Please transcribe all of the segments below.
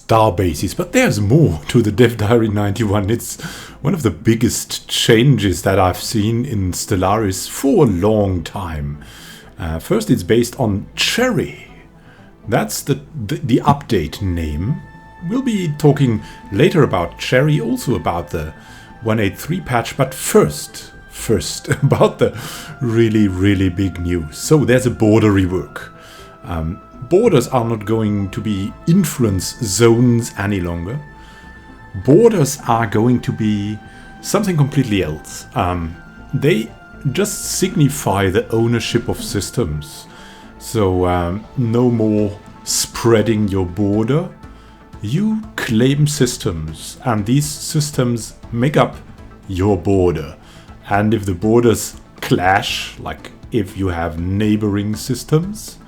Starbases, but there's more to the Dev Diary 91. It's one of the biggest changes that I've seen in Stellaris for a long time. First, it's based on Cherryh. That's the update name. We'll be talking later about Cherryh, also about the 183 patch, but first about the really big news. So there's a border rework. Borders are not going to be influence zones any longer. Borders are going to be something completely else. They just signify the ownership of systems. So no more spreading your border. You claim systems, and these systems make up your border. And if the borders clash, like if you have neighboring systems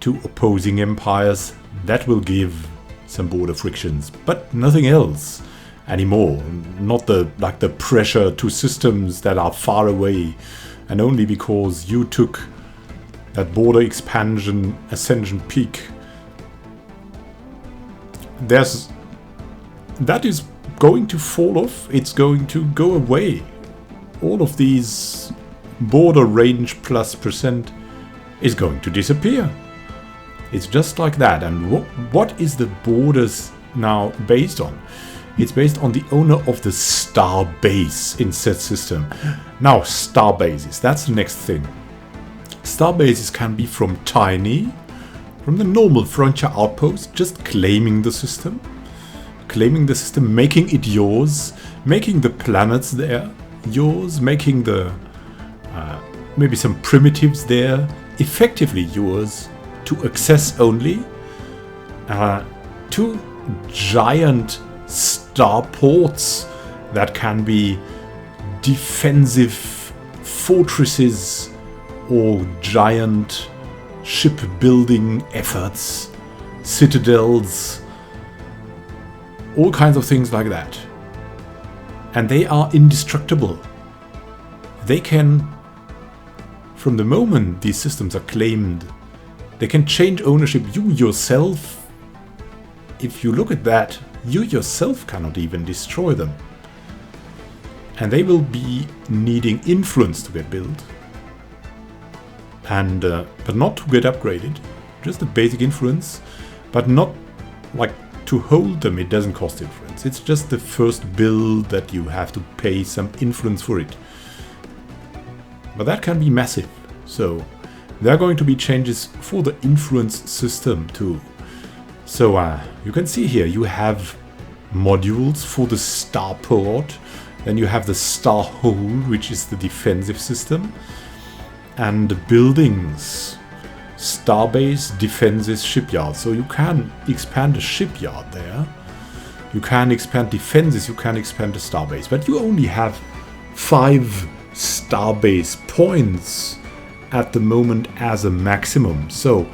to opposing empires, that will give some border frictions, but nothing else anymore. Not the pressure to systems that are far away, and only because you took that border expansion ascension peak. That is going to fall off. It's going to go away. All of these border range plus % is going to disappear. It's just like that. And what is the borders now based on? It's based on the owner of the Starbase in said system. Now, Starbases, that's the next thing. Starbases can be from tiny, from the normal frontier outpost, just claiming the system, making it yours, making the planets there yours, making the maybe some primitives there effectively yours to access only, to giant starports that can be defensive fortresses or giant shipbuilding efforts, citadels, all kinds of things like that. And they are indestructible. They can, from the moment these systems are claimed, they can change ownership. You yourself, if you look at that, you yourself cannot even destroy them. And they will be needing influence to get built. And but not to get upgraded. Just a basic influence, but not like to hold them. It doesn't cost influence. It's just the first build that you have to pay some influence for it. But that can be massive. So there are going to be changes for the influence system too. So you can see here you have modules for the starport. Then you have the starhold, which is the defensive system. And the buildings. Starbase, defenses, shipyard. So you can expand the shipyard there. You can expand defenses, you can expand the starbase. But you only have 5 starbase points at the moment as a maximum. So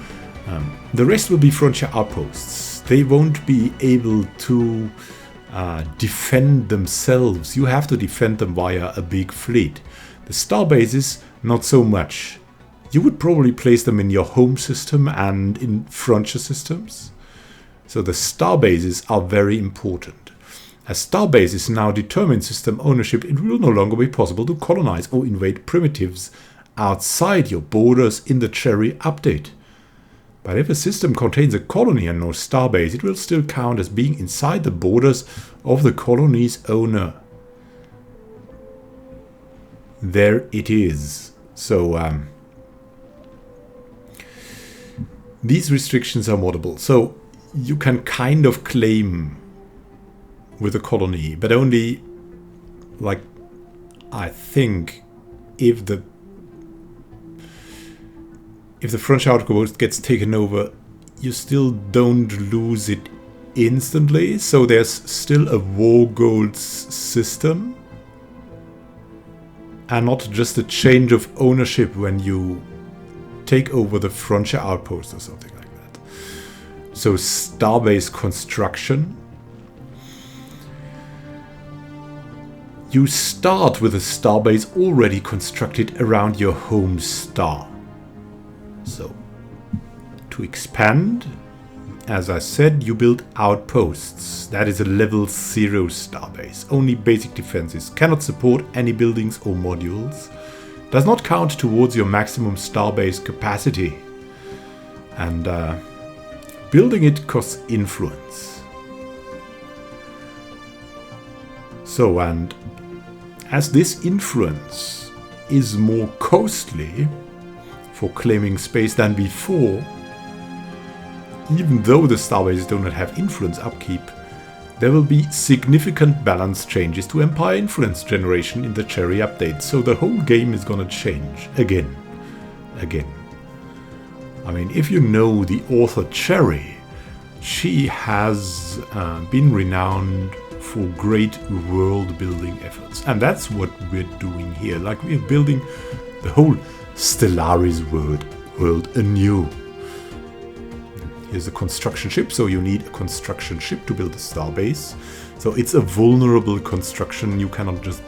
the rest will be frontier outposts. They won't be able to defend themselves. You have to defend them via a big fleet. The starbases, not so much. You would probably place them in your home system and in frontier systems. So the starbases are very important. As starbases now determine system ownership, it will no longer be possible to colonize or invade primitives outside your borders in the Cherryh update. But if a system contains a colony and no starbase, it will still count as being inside the borders of the colony's owner. There it is. So these restrictions are moddable. So you can kind of claim with a colony, but only, like, I think if the frontier outpost gets taken over, you still don't lose it instantly. So there's still a war goals system, and not just a change of ownership when you take over the frontier outpost or something like that. So starbase construction. You start with a starbase already constructed around your home star. So to expand, as I said, you build outposts. That is a level 0 starbase. Only basic defenses. Cannot support any buildings or modules. Does not count towards your maximum starbase capacity. And building it costs influence. So, and as this influence is more costly for claiming space than before, even though the starbases do not have influence upkeep, there will be significant balance changes to Empire influence generation in the Cherryh update, so the whole game is gonna change again. I mean, if you know the author Cherryh, she has been renowned for great world building efforts, and that's what we're doing here. Like, we're building the whole Stellaris world anew. Here's a construction ship, so you need a construction ship to build a starbase. So it's a vulnerable construction, you cannot just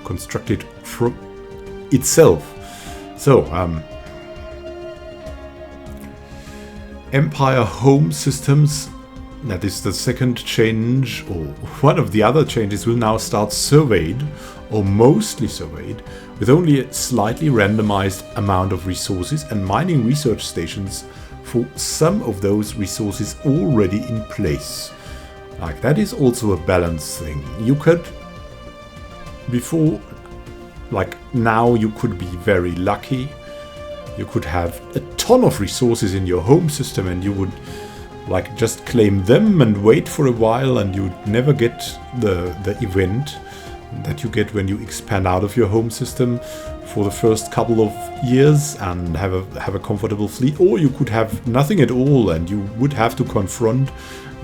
construct it from itself. So, Empire home systems, that is the second change, or one of the other changes, will now start surveyed, or mostly surveyed, with only a slightly randomized amount of resources and mining research stations for some of those resources already in place. Like, that is also a balance thing. You could, before, like now, you could be very lucky. You could have a ton of resources in your home system and you would like just claim them and wait for a while, and you'd never get the event that you get when you expand out of your home system for the first couple of years and have a comfortable fleet. Or you could have nothing at all and you would have to confront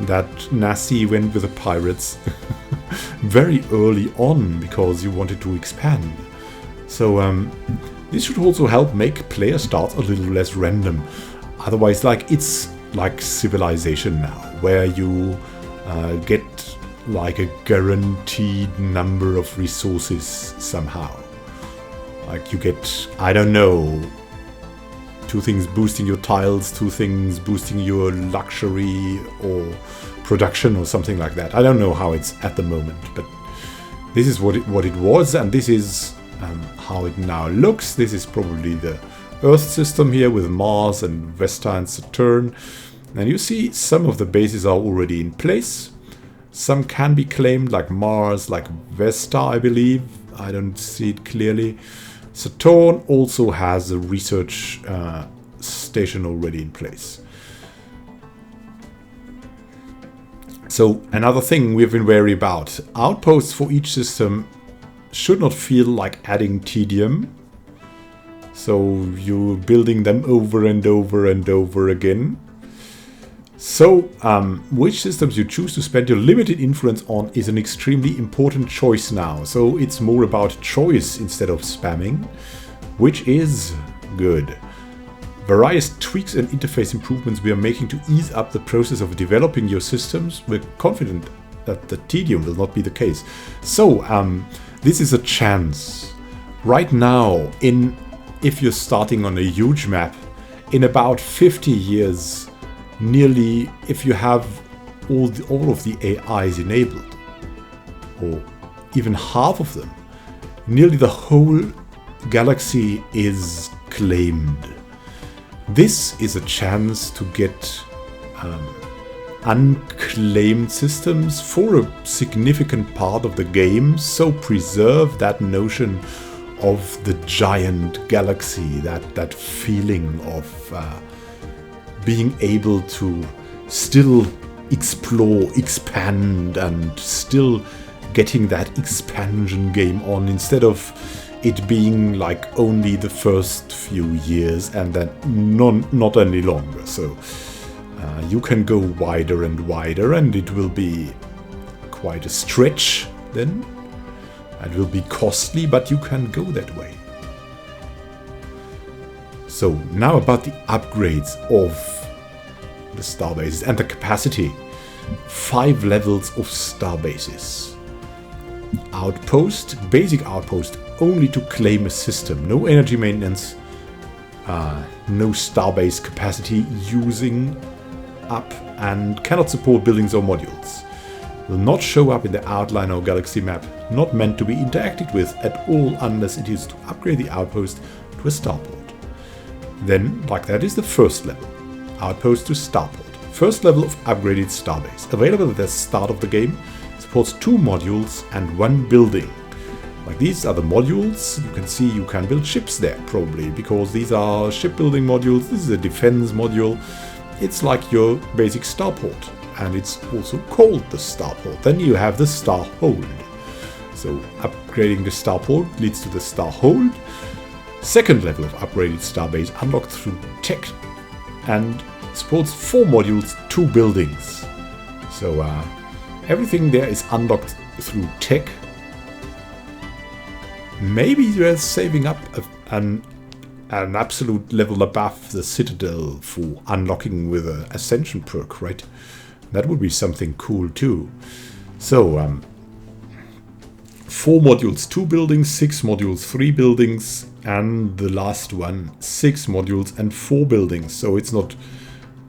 that nasty event with the pirates very early on because you wanted to expand. So this should also help make player starts a little less random. Otherwise, like, it's like Civilization now, where you get like a guaranteed number of resources somehow. Like, you get, I don't know, 2 things boosting your tiles, 2 things boosting your luxury or production or something like that. I don't know how it's at the moment, but this is what it was, and this is how it now looks. This is probably the Earth system here with Mars and Vesta and Saturn. And you see some of the bases are already in place. Some can be claimed, like Mars, like Vesta, I believe. I don't see it clearly. Saturn also has a research station already in place. So another thing we've been wary about. Outposts for each system should not feel like adding tedium. So you're building them over and over and over again. So, which systems you choose to spend your limited influence on is an extremely important choice now. So it's more about choice instead of spamming, which is good. Various tweaks and interface improvements we are making to ease up the process of developing your systems. We're confident that the tedium will not be the case. So, this is a chance. Right now, if you're starting on a huge map, in about 50 years, nearly, if you have all of the AIs enabled, or even half of them, nearly the whole galaxy is claimed. This is a chance to get unclaimed systems for a significant part of the game, so preserve that notion of the giant galaxy, that feeling of being able to still explore, expand, and still getting that expansion game on, instead of it being like only the first few years and then not any longer. So you can go wider and wider, and it will be quite a stretch then. It will be costly, but you can go that way. So now about the upgrades of the starbases and the capacity. 5 levels of starbases. Outpost, basic outpost, only to claim a system. No energy maintenance, no starbase capacity using up and cannot support buildings or modules. Will not show up in the outline or galaxy map, not meant to be interacted with at all unless it is to upgrade the outpost to a starport. Then, like that, is the first level, outpost to starport. First level of upgraded starbase, available at the start of the game, supports 2 modules and 1 building. Like these are the modules. You can see you can build ships there probably, because these are shipbuilding modules. This is a defense module. It's like your basic starport, and it's also called the starport. Then you have the starhold. So upgrading the starport leads to the starhold. Second level of upgraded starbase unlocked through tech and supports 4 modules, 2 buildings. So everything there is unlocked through tech. Maybe they're saving up an absolute level above the Citadel for unlocking with an Ascension perk, right? That would be something cool too. So, 4 modules, 2 buildings, 6 modules, 3 buildings, and the last one, 6 modules and 4 buildings. So it's not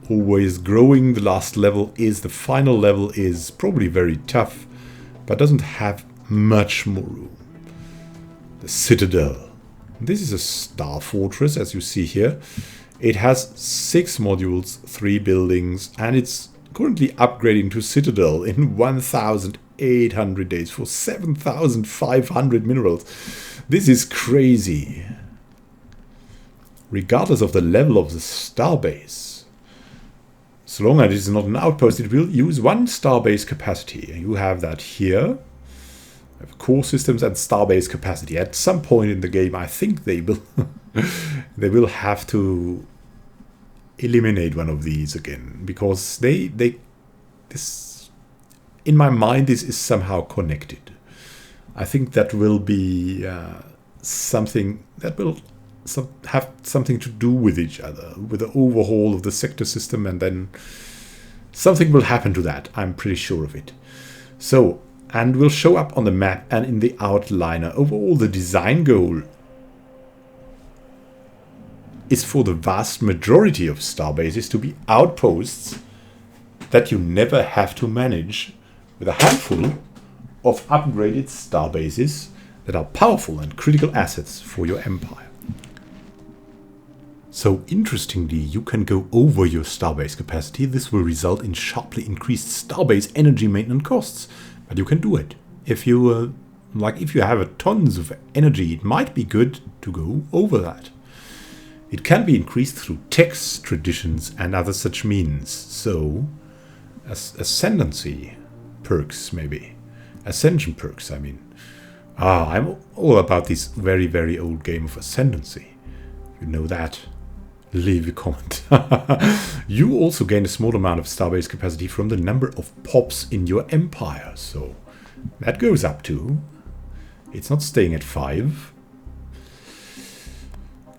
always growing. The last level is, the final level is probably very tough, but doesn't have much more room. The Citadel. This is a star fortress, as you see here. It has 6 modules, 3 buildings, and it's currently upgrading to Citadel in 1,800 days for 7,500 minerals. This is crazy. Regardless of the level of the starbase, so long as it is not an outpost, it will use 1 starbase capacity. You have that here. Core systems and starbase capacity. At some point in the game, I think they will they will have to eliminate one of these again, because this, in my mind, this is somehow connected. I think that will be something that will have something to do with each other, with the overhaul of the sector system, and then something will happen to that. I'm pretty sure of it. So, and will show up on the map and in the outliner. Overall, the design goal is for the vast majority of starbases to be outposts that you never have to manage, with a handful of upgraded starbases that are powerful and critical assets for your empire. So interestingly, you can go over your starbase capacity. This will result in sharply increased starbase energy maintenance costs. But you can do it. If you if you have tons of energy, it might be good to go over that. It can be increased through texts, traditions, and other such means. So, ascendancy perks, maybe. Ascension perks, I mean. I'm all about this very, very old game of ascendancy. You know that. Leave a comment. You also gain a small amount of starbase capacity from the number of pops in your empire. So that goes up too. It's not staying at 5.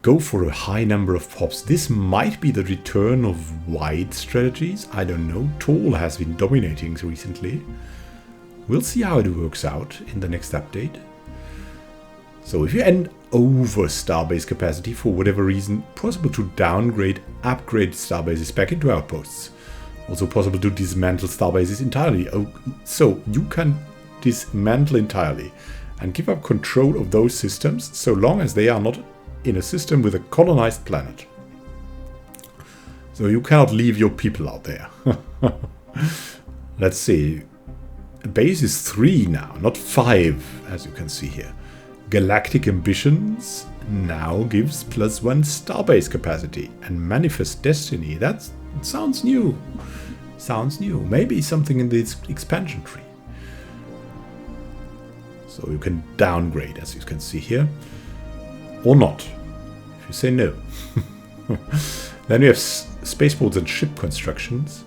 Go for a high number of pops. This might be the return of wide strategies. I don't know. Tall has been dominating recently. We'll see how it works out in the next update. So if you end over starbase capacity for whatever reason, possible to downgrade, upgrade starbases back into outposts. Also possible to dismantle starbases entirely. So you can dismantle entirely and give up control of those systems, so long as they are not in a system with a colonized planet. So you cannot leave your people out there. Let's see. Base is 3 now, not 5, as you can see here. Galactic Ambitions now gives +1 starbase capacity, and Manifest Destiny, that sounds new. Sounds new. Maybe something in this expansion tree. So you can downgrade, as you can see here, or not, if you say no. Then we have spaceports and ship constructions.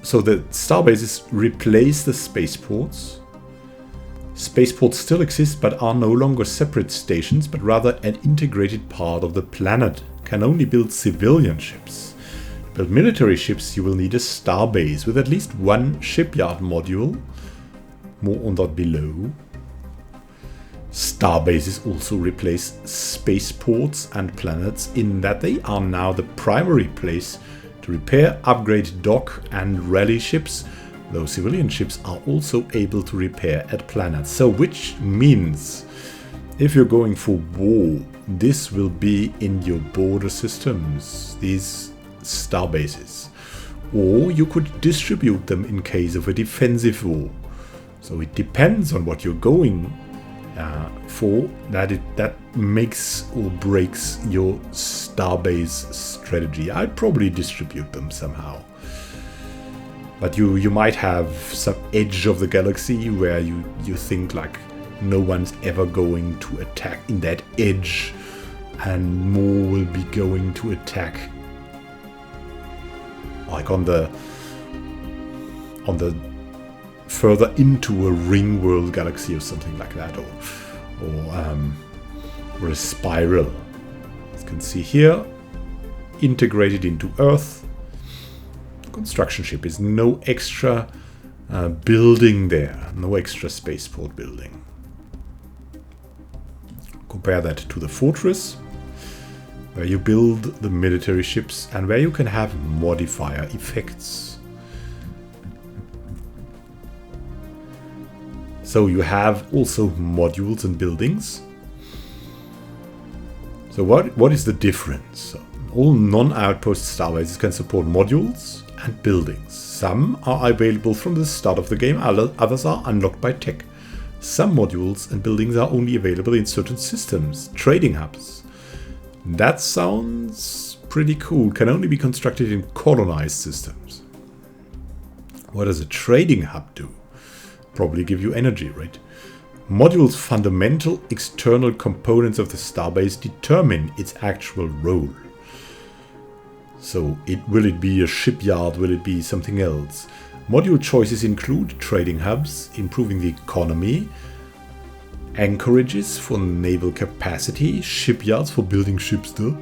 So the starbases replace the spaceports. Spaceports still exist, but are no longer separate stations, but rather an integrated part of the planet. Can only build civilian ships. To build military ships, you will need a starbase with at least 1 shipyard module. More on that below. Starbases also replace spaceports and planets, in that they are now the primary place To repair, upgrade dock and rally ships, though civilian ships are also able to repair at planets. So which means if you're going for war, this will be in your border systems, these starbases. Or you could distribute them in case of a defensive war. So it depends on what you're going for, that makes or breaks your starbase strategy. I'd probably distribute them somehow. But you might have some edge of the galaxy where you think like no one's ever going to attack in that edge, and more will be going to attack like on the further into a ring world galaxy or something like that, or a spiral. As you can see here, integrated into Earth. Construction ship is no extra building there, no extra spaceport building. Compare that to the fortress, where you build the military ships and where you can have modifier effects. So you have also modules and buildings. So what is the difference? All non-outpost starbases can support modules and buildings. Some are available from the start of the game, others are unlocked by tech. Some modules and buildings are only available in certain systems, trading hubs. That sounds pretty cool. Can only be constructed in colonized systems. What does a trading hub do? Probably give you energy, right? Modules' fundamental external components of the starbase determine its actual role. So will it be a shipyard? Will it be something else? Module choices include trading hubs, improving the economy, anchorages for naval capacity, shipyards for building ships though,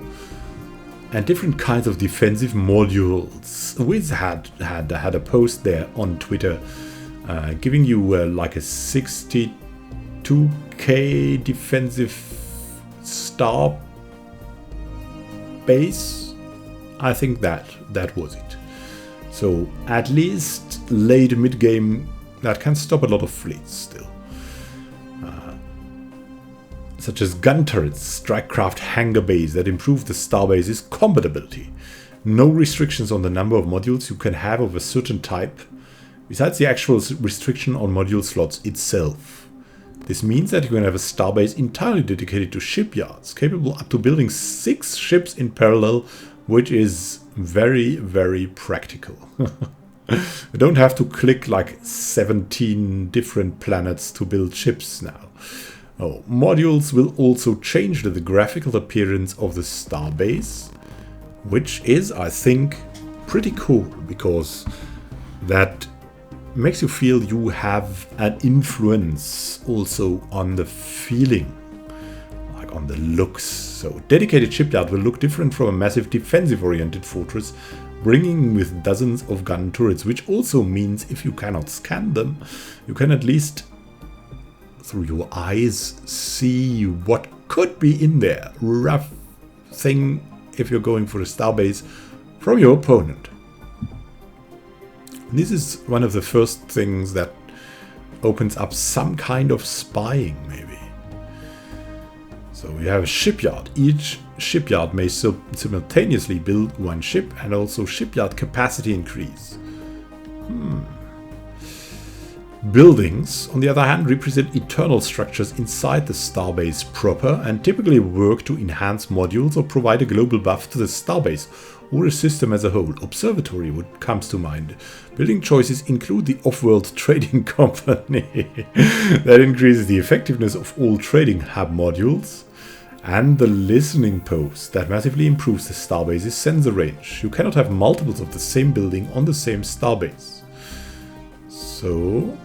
and different kinds of defensive modules. Wiz had a post there on Twitter giving you like a 62k defensive star base. I think that was it. So at least late mid-game, that can stop a lot of fleets still. Such as gun turrets, strikecraft hangar bays that improve the starbase's combatability. No restrictions on the number of modules you can have of a certain type, besides the actual restriction on module slots itself. This means that you can have a starbase entirely dedicated to shipyards, capable up to building 6 ships in parallel, which is very, very practical. You don't have to click like 17 different planets to build ships now. Oh, modules will also change the graphical appearance of the starbase, which is, I think, pretty cool, because that makes you feel you have an influence also on the feeling, like on the looks. So dedicated shipyard will look different from a massive defensive-oriented fortress, bringing with dozens of gun turrets, which also means if you cannot scan them, you can at least through your eyes see what could be in there. Rough thing if you're going for a starbase from your opponent. This is one of the first things that opens up some kind of spying, maybe. So we have a shipyard. Each shipyard may simultaneously build one ship, and also shipyard capacity increase. Buildings, on the other hand, represent eternal structures inside the starbase proper and typically work to enhance modules or provide a global buff to the starbase or a system as a whole. Observatory would comes to mind. Building choices include the off-world trading company that increases the effectiveness of all trading hub modules, and the listening post that massively improves the starbase's sensor range. You cannot have multiples of the same building on the same starbase. So,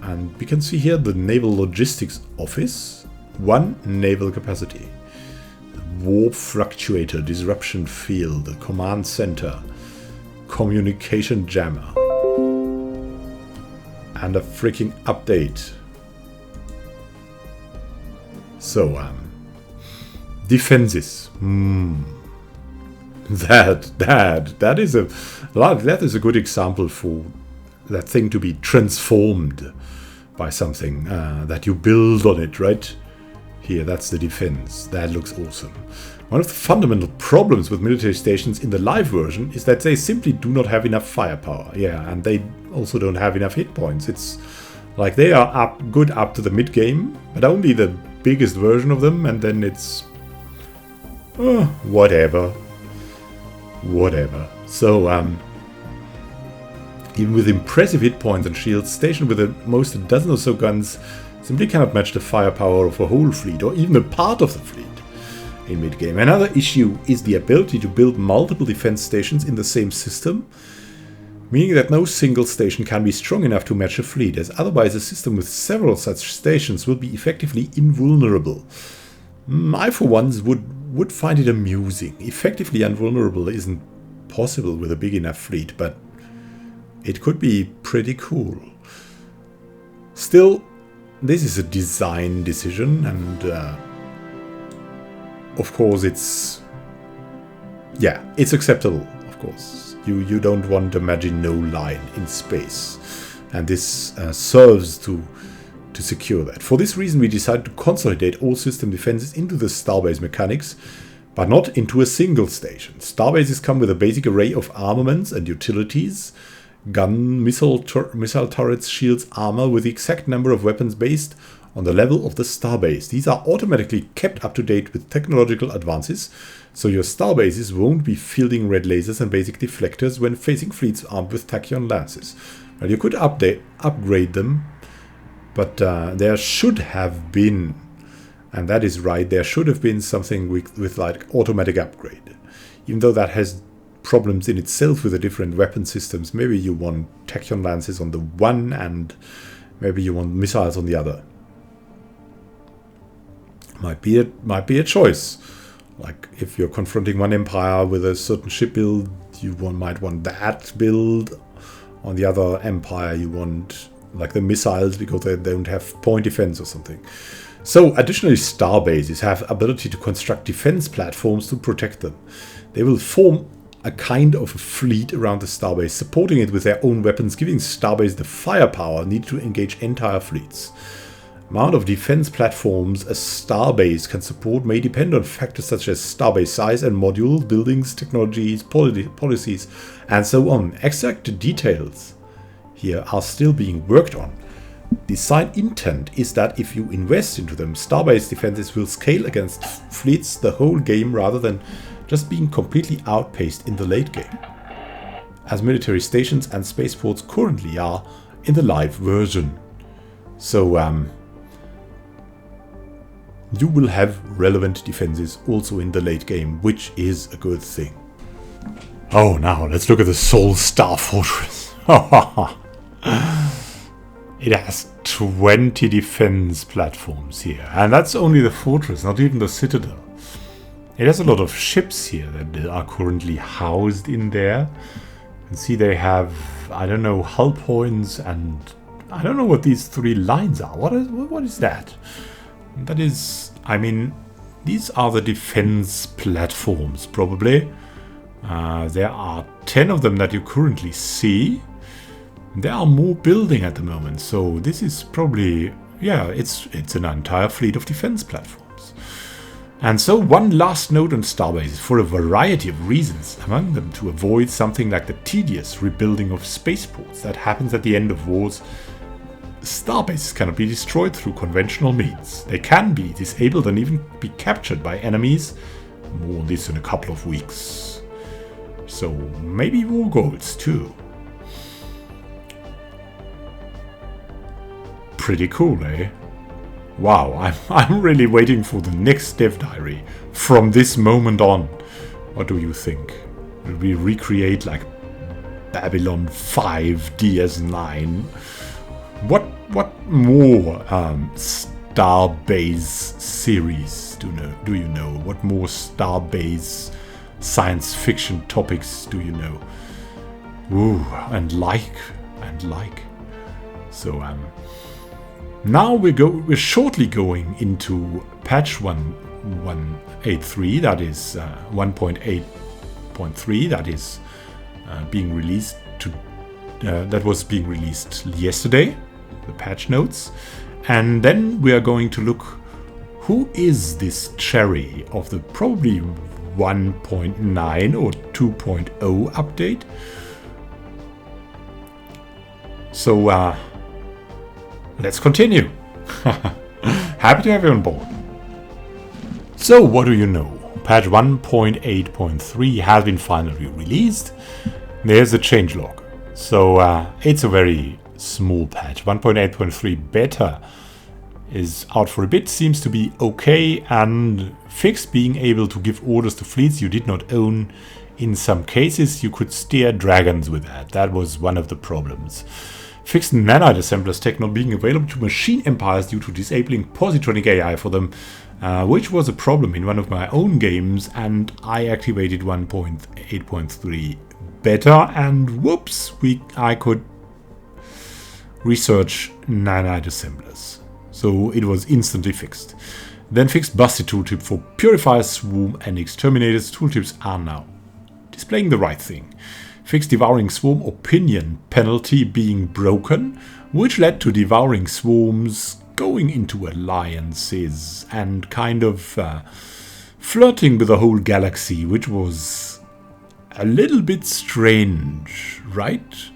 and we can see here the Naval Logistics Office, 1 naval capacity, warp fluctuator, disruption field, command center, communication jammer, and a freaking update. So, defenses. That is a good example for that thing to be transformed by something that you build on it, right? Here, that's the defense. That looks awesome. One of the fundamental problems with military stations in the live version is that they simply do not have enough firepower. Yeah, and they also don't have enough hit points. It's like they are good up to the mid-game, but only the biggest version of them, and then it's... whatever. So, even with impressive hit points and shields, stationed with at most a dozen or so guns simply cannot match the firepower of a whole fleet, or even a part of the fleet in mid-game. Another issue is the ability to build multiple defense stations in the same system, meaning that no single station can be strong enough to match a fleet, as otherwise a system with several such stations will be effectively invulnerable. I, for one, would find it amusing. Effectively invulnerable isn't possible with a big enough fleet, but it could be pretty cool. Still, this is a design decision, and of course it's acceptable, of course. You don't want a Maginot Line in space, and this serves to secure that. For this reason, we decided to consolidate all system defenses into the Starbase mechanics, but not into a single station. Starbases come with a basic array of armaments and utilities, gun, missile turrets, shields, armor, with the exact number of weapons based on the level of the starbase. These are automatically kept up to date with technological advances, so your starbases won't be fielding red lasers and basic deflectors when facing fleets armed with tachyon lances. Well, you could upgrade them, but there should have been, and that is right, there should have been something with like automatic upgrade. Even though that has problems in itself with the different weapon systems. Maybe you want tachyon lances on the one and maybe you want missiles on the other. Might be a choice. Like if you're confronting one empire with a certain ship build, you might want that build. On the other empire, you want like the missiles because they don't have point defense or something. So additionally, starbases have ability to construct defense platforms to protect them. They will form a kind of a fleet around the starbase, supporting it with their own weapons, giving starbase the firepower needed to engage entire fleets. Amount of defense platforms a starbase can support may depend on factors such as starbase size and module, buildings, technologies, policies, and so on. Exact details here are still being worked on. Design intent is that if you invest into them, starbase defenses will scale against fleets the whole game rather than just being completely outpaced in the late game, as military stations and spaceports currently are in the live version. So you will have relevant defenses also in the late game, which is a good thing. Oh, now let's look at the Soul Star Fortress. It has 20 defense platforms here, and that's only the fortress, not even the citadel. It has a lot of ships here that are currently housed in there. You can see they have, I don't know, hull points, and I don't know what these three lines are. What is that? That is, I mean, these are the defense platforms, probably. There are 10 of them that you currently see. There are more building at the moment, so this is probably, yeah, it's an entire fleet of defense platforms. And so one last note on Starbases, for a variety of reasons, among them to avoid something like the tedious rebuilding of spaceports that happens at the end of wars. Starbases cannot be destroyed through conventional means. They can be disabled and even be captured by enemies. More on this in a couple of weeks. So maybe war goals too. Pretty cool, eh? Wow, I'm really waiting for the next dev diary from this moment on. What do you think? Will we recreate like Babylon 5 DS9? What more Starbase series do you know? What more Starbase science fiction topics do you know? Ooh, and like. So now we're shortly going into patch 1.83, that is 1.8 1.8.3 that is being released that was being released yesterday, the patch notes. And then we are going to look, who is this Cherryh of the probably 1.9 or 2.0 update. So let's continue. Happy to have you on board. So what do you know? Patch 1.8.3 has been finally released. There's a changelog. So it's a very small patch. 1.8.3 beta is out for a bit, seems to be okay, and fixed being able to give orders to fleets you did not own. In some cases you could steer dragons with that. That was one of the problems. Fixed nanite assemblers tech not being available to machine empires due to disabling positronic AI for them, which was a problem in one of my own games, and I activated 1.8.3 beta, and whoops, I could research nanite assemblers. So it was instantly fixed. Then fixed busted tooltip for Purifier, Swarm and Exterminators. Tooltips are now displaying the right thing. Fixed Devouring Swarm opinion penalty being broken, which led to Devouring Swarms going into alliances and kind of flirting with the whole galaxy, which was a little bit strange, right?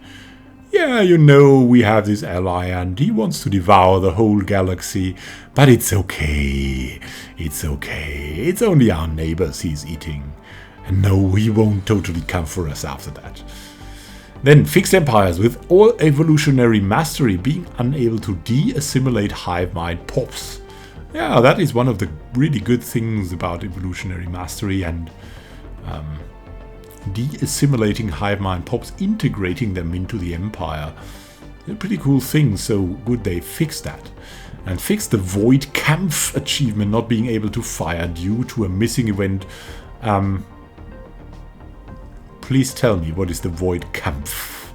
Yeah, you know, we have this ally and he wants to devour the whole galaxy, but it's okay. It's okay. It's only our neighbors he's eating. And no, he won't totally come for us after that. Then fixed empires with all evolutionary mastery being unable to de-assimilate hive mind pops. Yeah, that is one of the really good things about evolutionary mastery, and de-assimilating hive mind pops, integrating them into the empire. A pretty cool thing, so good they fixed that. And fixed the Void Kampf achievement not being able to fire due to a missing event. Please tell me, what is the Void Kampf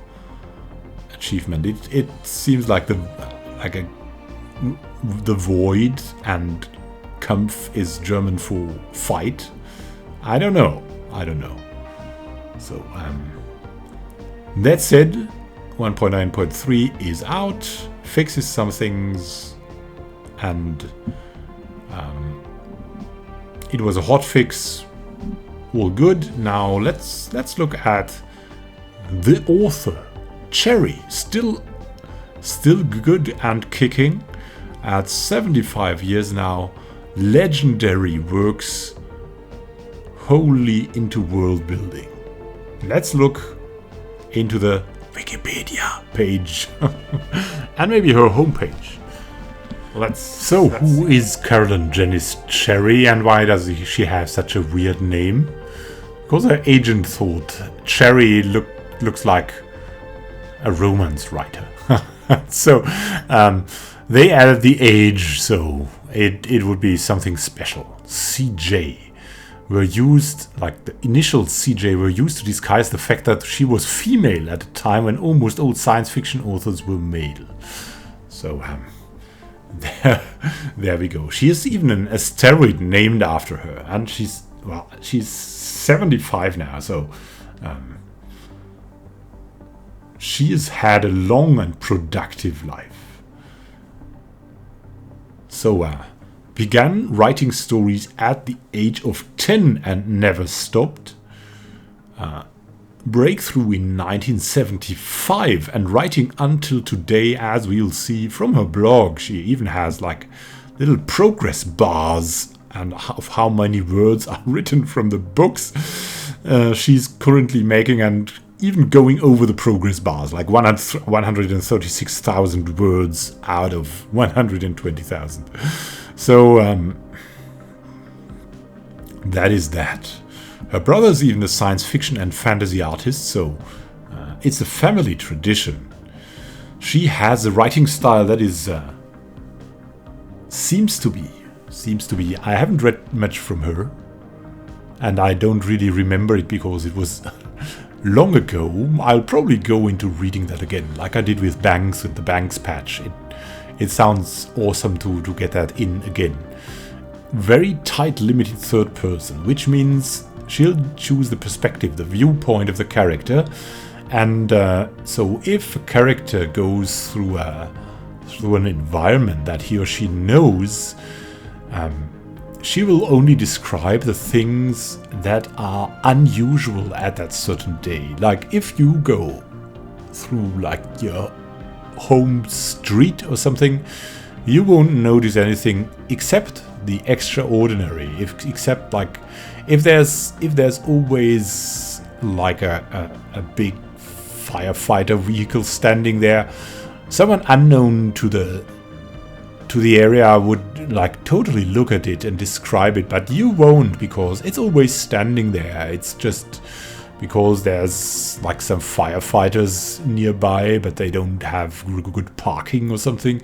achievement? It seems like the void, and Kampf is German for fight. I don't know. So that said, 1.9.3 is out, fixes some things, and it was a hot fix. All good. Now let's look at the author, Cherryh, still good and kicking at 75 years now. Legendary works wholly into world building. Let's look into the Wikipedia page and maybe her homepage. Who is Carolyn Janice Cherryh, and why does she have such a weird name? Because her agent thought Cherryh looks like a romance writer. So they added the age, so it would be something special. CJ were used, like the initials CJ were used to disguise the fact that she was female at a time when almost all science fiction authors were male. So there we go. She is even an asteroid named after her, and she's 75 now, so she has had a long and productive life. So began writing stories at the age of 10 and never stopped. Breakthrough in 1975 and writing until today, as we'll see from her blog. She even has like little progress bars and of how many words are written from the books she's currently making, and even going over the progress bars, like 136,000 words out of 120,000. So that is that. Her brother's even a science fiction and fantasy artist, so it's a family tradition. She has a writing style that is seems to be. I haven't read much from her, and I don't really remember it because it was long ago. I'll probably go into reading that again, like I did with Banks, with the Banks patch. It sounds awesome to get that in again. Very tight limited third person, which means she'll choose the perspective, the viewpoint of the character. And so if a character goes through an environment that he or she knows, she will only describe the things that are unusual at that certain day. Like if you go through like your home street or something, you won't notice anything except the extraordinary. Except like if there's always like a big firefighter vehicle standing there, someone unknown to the area would like totally look at it and describe it, but you won't, because it's always standing there. It's just because there's like some firefighters nearby, but they don't have good parking or something,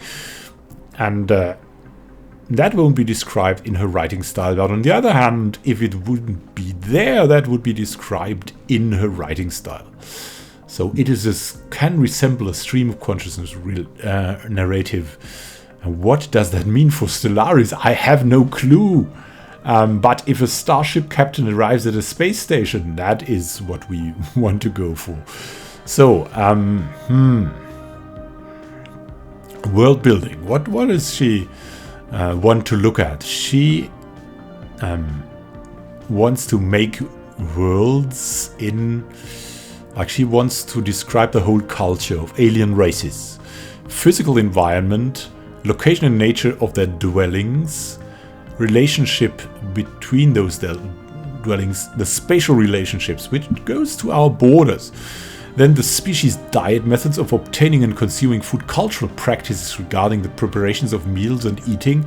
and that won't be described in her writing style. But on the other hand, if it wouldn't be there, that would be described in her writing style. So can resemble a stream of consciousness narrative. And what does that mean for Stellaris? I have no clue. But if a starship captain arrives at a space station, that is what we want to go for. So, world building. What does she want to look at? She wants to make worlds in... Like she wants to describe the whole culture of alien races, physical environment, location and nature of their dwellings, relationship between those dwellings, the spatial relationships, which goes to our borders. Then the species diet, methods of obtaining and consuming food, cultural practices regarding the preparations of meals and eating.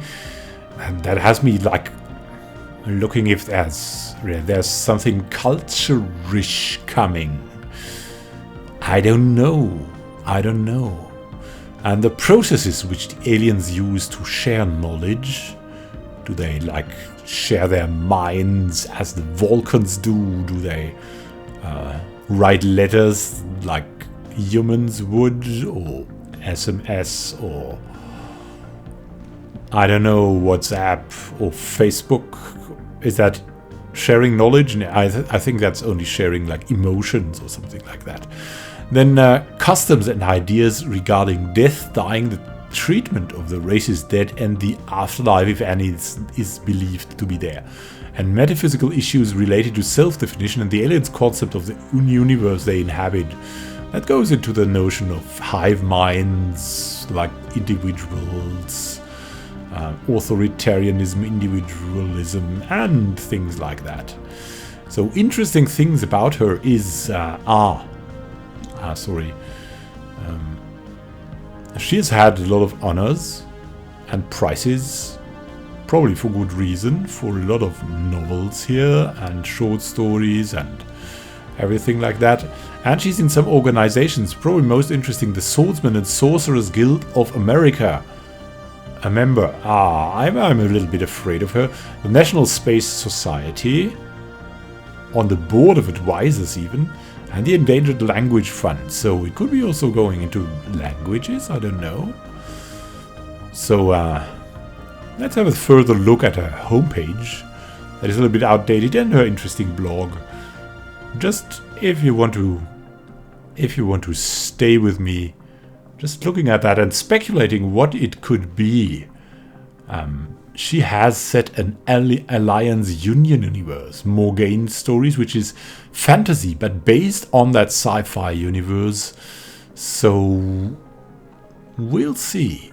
And that has me like looking if there's something culture-ish coming. I don't know. And the processes which the aliens use to share knowledge. Do they like share their minds as the Vulcans do? Do they write letters like humans would, or SMS, or I don't know, WhatsApp or Facebook? Is that sharing knowledge? I think that's only sharing like emotions or something like that. Then customs and ideas regarding death, dying, the treatment of the race's dead, and the afterlife, if any, is believed to be there. And metaphysical issues related to self-definition and the aliens' concept of the universe they inhabit. That goes into the notion of hive minds, like individuals, authoritarianism, individualism, and things like that. So interesting things about her is she has had a lot of honors and prizes, probably for good reason, for a lot of novels here and short stories and everything like that. And she's in some organizations, probably most interesting, the Swordsman and Sorcerers Guild of America. A member. I'm a little bit afraid of her. The National Space Society, on the board of advisors even, and the Endangered Language Fund. So it could be also going into languages, I don't know. So let's have a further look at her homepage. That is a little bit outdated, and her interesting blog. Just if you want to stay with me, just looking at that and speculating what it could be. She has set an Alliance Union universe, Morgaine Stories, which is fantasy, but based on that sci-fi universe. So we'll see.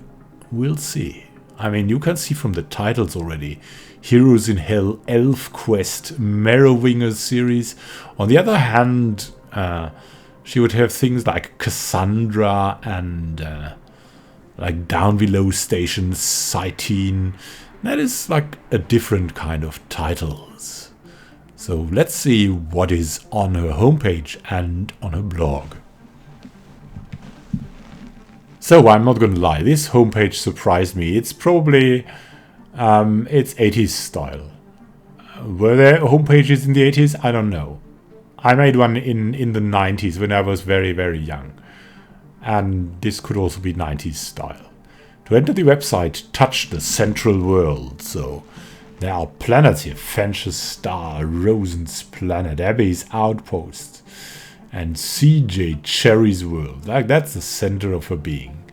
I mean, you can see from the titles already. Heroes in Hell, Elf Quest, Merrowwinger series. On the other hand, she would have things like Cassandra and like Down Below Station, Cytine. That is like a different kind of titles. So let's see what is on her homepage and on her blog. So I'm not gonna lie, this homepage surprised me. It's probably it's 80s style. Were there homepages in the 80s? I don't know. I made one in the 90s when I was very, very young. And this could also be 90s style. To enter the website, touch the central world. So There are planets here. Fench's Star, Rosen's Planet, Abbey's Outpost, and CJ Cherryh's world. Like, that's the center of her being.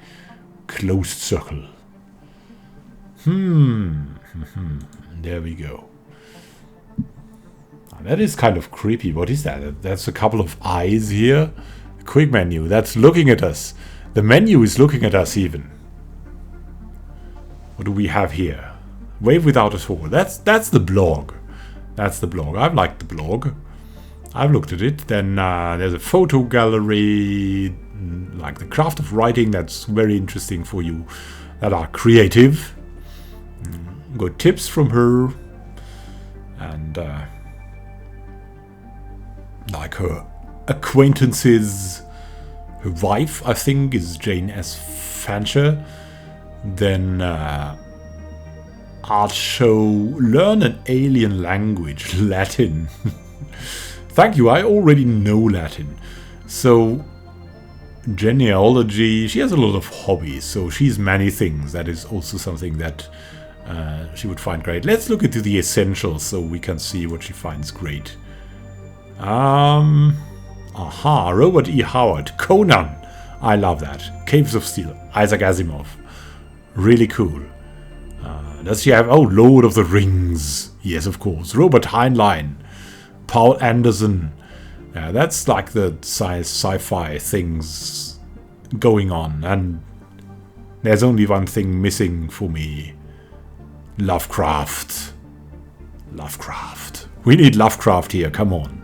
Closed circle. There we go. That is kind of creepy. What is that? That's a couple of eyes here. Quick menu. That's looking at us. The menu is looking at us even. What do we have here? Wave without a soul. That's the blog. That's the blog. I've liked the blog. I've looked at it. Then there's a photo gallery, like the craft of writing. That's very interesting for you that are creative. Good tips from her. And like her acquaintances. Her wife, I think, is Jane S. Fancher. Then art show, learn an alien language, Latin. Thank you, I already know Latin. So, genealogy, she has a lot of hobbies, so she's many things. That is also something that she would find great. Let's look into the essentials so we can see what she finds great. Robert E. Howard, Conan. I love that. Caves of Steel, Isaac Asimov. Really cool. Does she have... Oh, Lord of the Rings. Yes, of course. Robert Heinlein. Paul Anderson. Yeah, that's like the sci-fi things going on. And there's only one thing missing for me. Lovecraft. Lovecraft. We need Lovecraft here. Come on.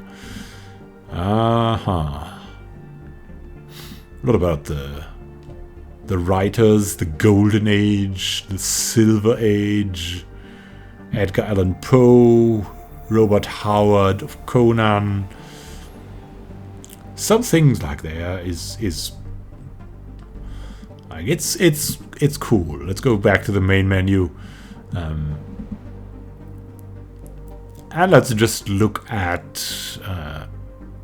What about the writers, the Golden Age, the Silver Age, Edgar Allan Poe, Robert Howard of Conan. Some things like there is like it's cool. Let's go back to the main menu. And let's just look at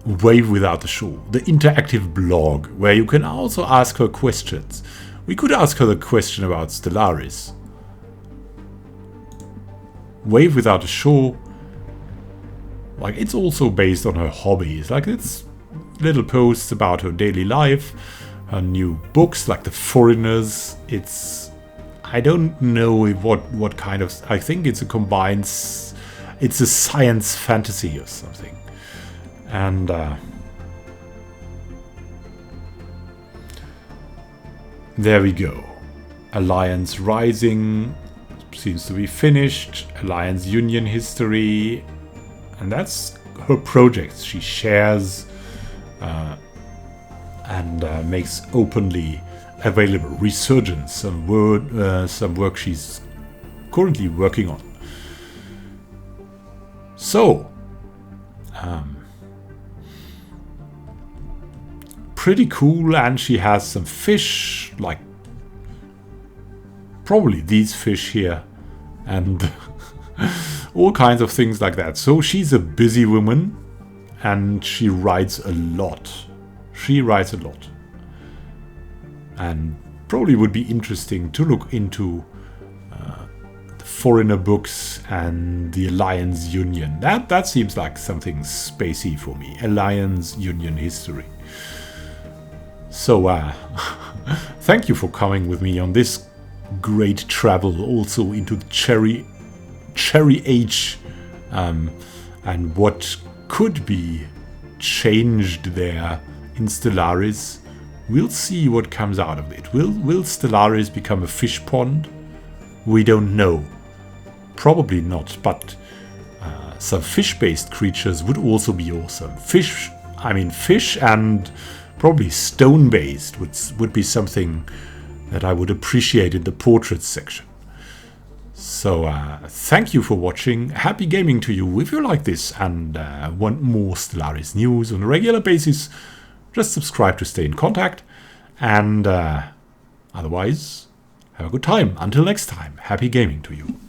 Wave Without the Shore, the interactive blog, where you can also ask her questions. We could ask her the question about Stellaris. Wave Without a Shore, like, it's also based on her hobbies. Like, it's little posts about her daily life, her new books, like The Foreigners. It's... I don't know what kind of... I think it's a combined... It's a science fantasy or something. And... there we go. Alliance Rising seems to be finished. Alliance Union history. And that's her projects. She shares and makes openly available. Resurgence, some work she's currently working on. So, pretty cool, and she has some fish, like probably these fish here, and all kinds of things like that. So she's a busy woman, and she writes a lot. She writes a lot. And probably would be interesting to look into the Foreigner books and the Alliance Union. That seems like something spacey for me. Alliance Union history. So, thank you for coming with me on this great travel also into the Cherryh age, and what could be changed there in Stellaris. We'll see what comes out of it. Will Stellaris become a fish pond? We don't know. Probably not, but some fish-based creatures would also be awesome. Fish and probably stone-based would be something that I would appreciate in the portraits section. So thank you for watching. Happy gaming to you. If you like this and want more Stellaris news on a regular basis, just subscribe to stay in contact. And otherwise, have a good time. Until next time, happy gaming to you.